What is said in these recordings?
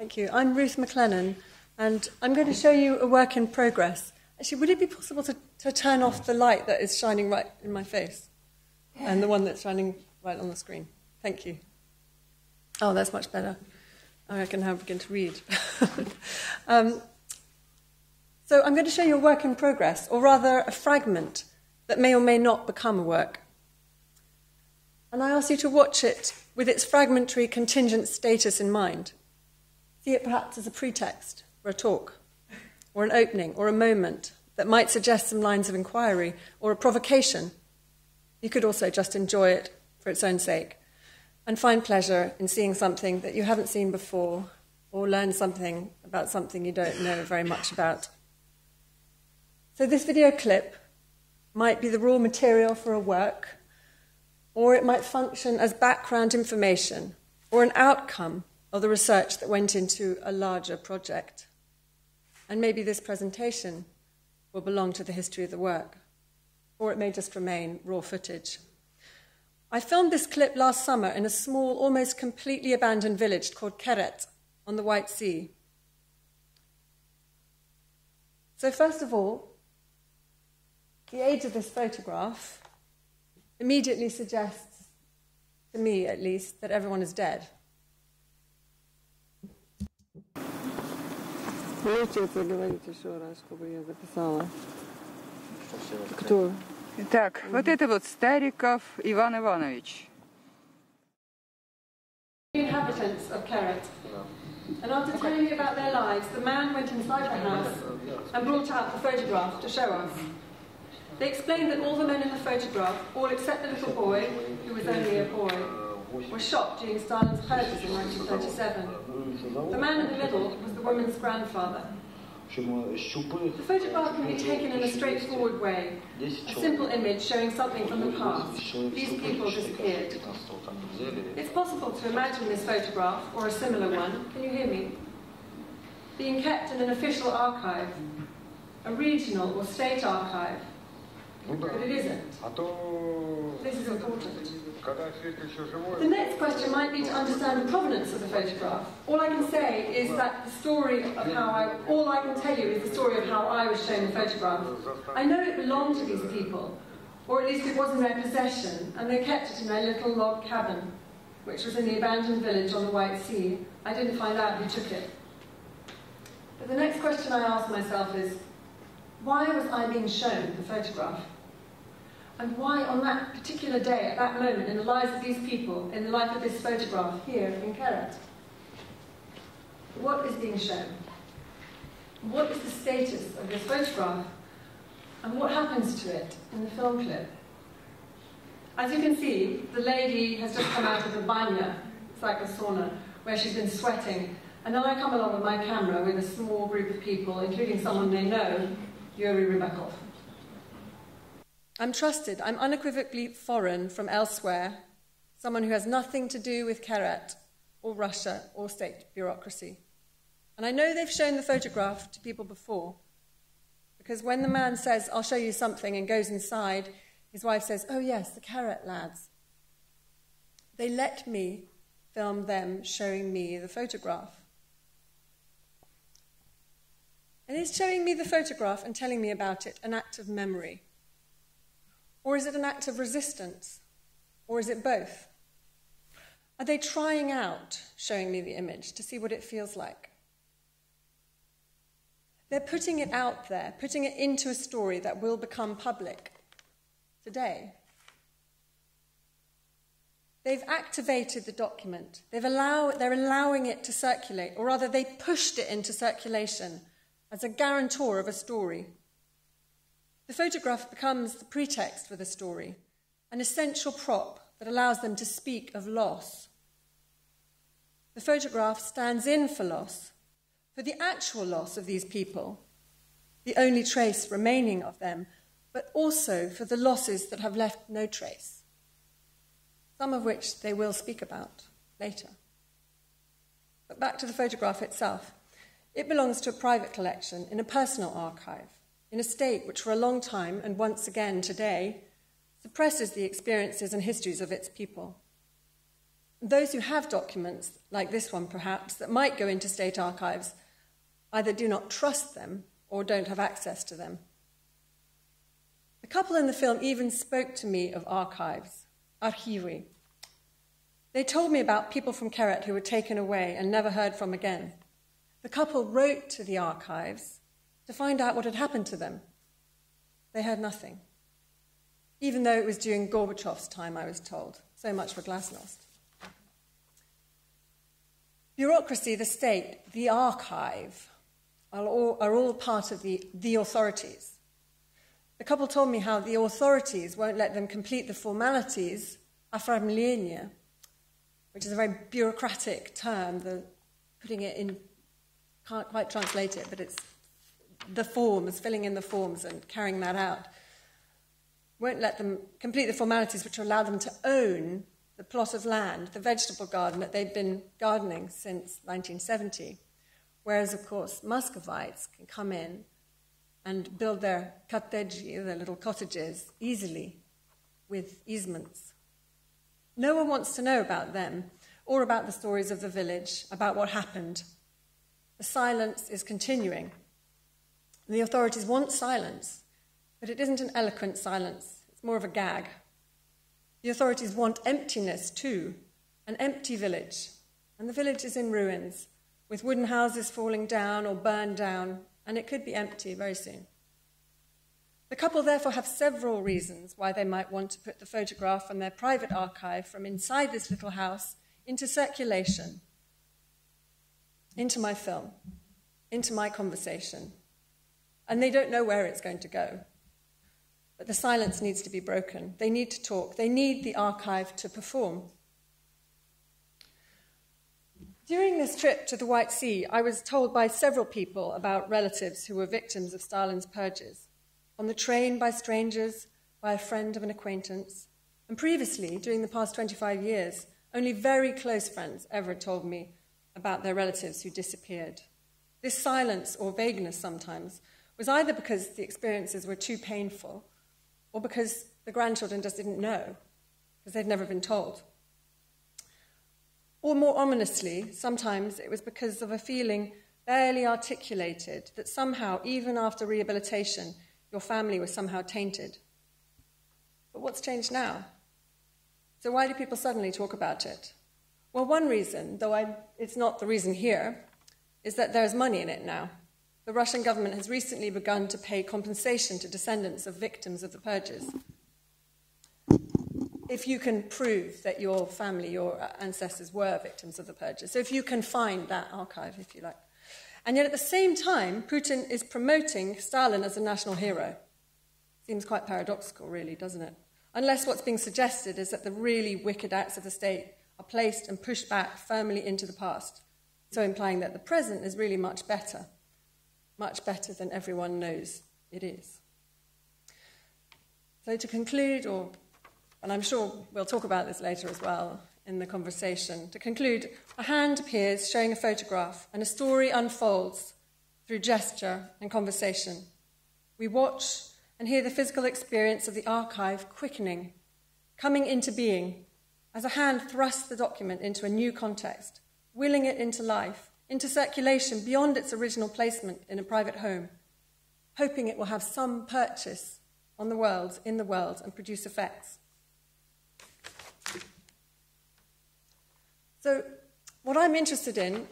Thank you. I'm Ruth Maclennan, and I'm going to show you a work in progress. Actually, would it be possible to turn off the light that is shining right in my face and the one that's shining right on the screen? Thank you. Oh, that's much better. I can now begin to read. So I'm going to show you a work in progress, or rather a fragment that may or may not become a work. And I ask you to watch it with its fragmentary contingent status in mind. See it perhaps as a pretext for a talk, or an opening, or a moment that might suggest some lines of inquiry, or a provocation. You could also just enjoy it for its own sake, and find pleasure in seeing something that you haven't seen before, or learn something about something you don't know very much about. So this video clip might be the raw material for a work, or it might function as background information, or an outcome of the research that went into a larger project. And maybe this presentation will belong to the history of the work, or it may just remain raw footage. I filmed this clip last summer in a small, almost completely abandoned village called Keret on the White Sea. So first of all, the age of this photograph immediately suggests, to me at least, that everyone is dead. Так, вот это вот Стариков Иван Иванович. The inhabitants of Keret. And after telling me about their lives, the man went inside the house and brought out the photograph to show us. They explained that all the men in the photograph, all except the little boy, who was only a boy, were shot during Stalin's purges in 1937. The man in the middle was the woman's grandfather. The photograph can be taken in a straightforward way, a simple image showing something from the past. These people disappeared. It's possible to imagine this photograph, or a similar one, can you hear me, being kept in an official archive, a regional or state archive. But it isn't. This is important. The next question might be to understand the provenance of the photograph. All I can say is that the story of all I can tell you is the story of how I was shown the photograph. I know it belonged to these people, or at least it was in their possession, and they kept it in their little log cabin, which was in the abandoned village on the White Sea. I didn't find out who took it. But the next question I ask myself is, why was I being shown the photograph? And why on that particular day, at that moment, in the lives of these people, in the life of this photograph here in Keret? What is being shown? What is the status of this photograph? And what happens to it in the film clip? As you can see, the lady has just come out of the banya, it's like a sauna, where she's been sweating. And then I come along with my camera with a small group of people, including someone they know, Yuri Rybakov. I'm trusted, I'm unequivocally foreign from elsewhere, someone who has nothing to do with Keret, or Russia, or state bureaucracy. And I know they've shown the photograph to people before, because when the man says, "I'll show you something," and goes inside, his wife says, "Oh yes, the Keret lads." They let me film them showing me the photograph. And is showing me the photograph and telling me about it an act of memory? Or is it an act of resistance? Or is it both? Are they trying out showing me the image to see what it feels like? They're putting it out there, putting it into a story that will become public today. They've activated the document. They're allowing it to circulate, or rather they pushed it into circulation as a guarantor of a story. The photograph becomes the pretext for the story, an essential prop that allows them to speak of loss. The photograph stands in for loss, for the actual loss of these people, the only trace remaining of them, but also for the losses that have left no trace, some of which they will speak about later. But back to the photograph itself. It belongs to a private collection in a personal archive, in a state which for a long time, and once again today, suppresses the experiences and histories of its people. those who have documents, like this one perhaps, that might go into state archives, either do not trust them or don't have access to them. The couple in the film even spoke to me of archives, archivi. They told me about people from Keret who were taken away and never heard from again. The couple wrote to the archives to find out what had happened to them. They heard nothing, even though it was during Gorbachev's time, I was told. So much for glasnost. Bureaucracy, the state, the archive are all part of the authorities. The couple told me how the authorities won't let them complete the formalities, aframlenia, which is a very bureaucratic term, putting it in, can't quite translate it, but it's the forms, filling in the forms and carrying that out. Won't let them complete the formalities which will allow them to own the plot of land, the vegetable garden that they've been gardening since 1970. Whereas, of course, Muscovites can come in and build their cottegi, their little cottages, easily with easements. No one wants to know about them or about the stories of the village, about what happened. The silence is continuing. The authorities want silence, but it isn't an eloquent silence. It's more of a gag. The authorities want emptiness too, an empty village. And the village is in ruins, with wooden houses falling down or burned down, and it could be empty very soon. The couple therefore have several reasons why they might want to put the photograph from their private archive from inside this little house into circulation, into my film, into my conversation. And they don't know where it's going to go. But the silence needs to be broken. They need to talk. They need the archive to perform. During this trip to the White Sea, I was told by several people about relatives who were victims of Stalin's purges. On the train by strangers, by a friend of an acquaintance. And previously, during the past 25 years, only very close friends ever told me about their relatives who disappeared. This silence, or vagueness sometimes, was either because the experiences were too painful or because the grandchildren just didn't know, because they'd never been told. Or more ominously, sometimes it was because of a feeling barely articulated that somehow, even after rehabilitation, your family was somehow tainted. But what's changed now? So why do people suddenly talk about it? Well, one reason, though it's not the reason here, is that there's money in it now. The Russian government has recently begun to pay compensation to descendants of victims of the purges. If you can prove that your family, your ancestors were victims of the purges. So if you can find that archive, if you like. And yet at the same time, Putin is promoting Stalin as a national hero. Seems quite paradoxical, really, doesn't it? Unless what's being suggested is that the really wicked acts of the state are placed and pushed back firmly into the past, so implying that the present is really much better than everyone knows it is. So to conclude, and I'm sure we'll talk about this later as well in the conversation, to conclude, a hand appears showing a photograph and a story unfolds through gesture and conversation. We watch and hear the physical experience of the archive quickening, coming into being, as a hand thrusts the document into a new context, willing it into life, into circulation beyond its original placement in a private home, hoping it will have some purchase in the world, and produce effects. So what I'm interested in,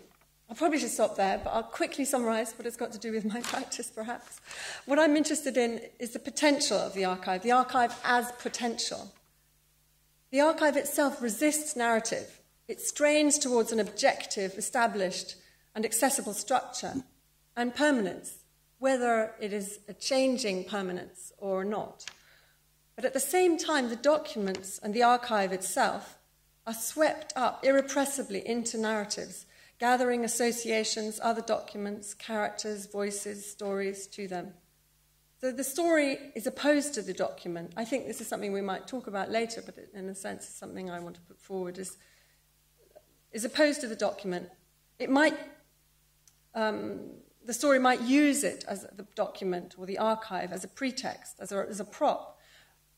I probably should stop there, but I'll quickly summarize what it's got to do with my practice, perhaps. What I'm interested in is the potential of the archive as potential. The archive itself resists narrative. It strains towards an objective, established, and accessible structure and permanence, whether it is a changing permanence or not. But at the same time, the documents and the archive itself are swept up irrepressibly into narratives, gathering associations, other documents, characters, voices, stories to them. So the story is opposed to the document. I think this is something we might talk about later, but in a sense it's something I want to put forward, is opposed to the document. It might, the story might use it as the document or the archive as a pretext, as a prop,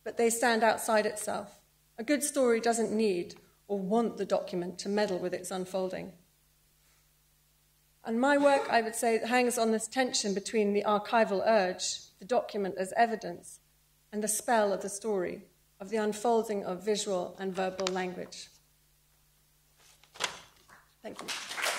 but they stand outside itself. A good story doesn't need or want the document to meddle with its unfolding. And my work, I would say, hangs on this tension between the archival urge, the document as evidence, and the spell of the story, of the unfolding of visual and verbal language. Thank you.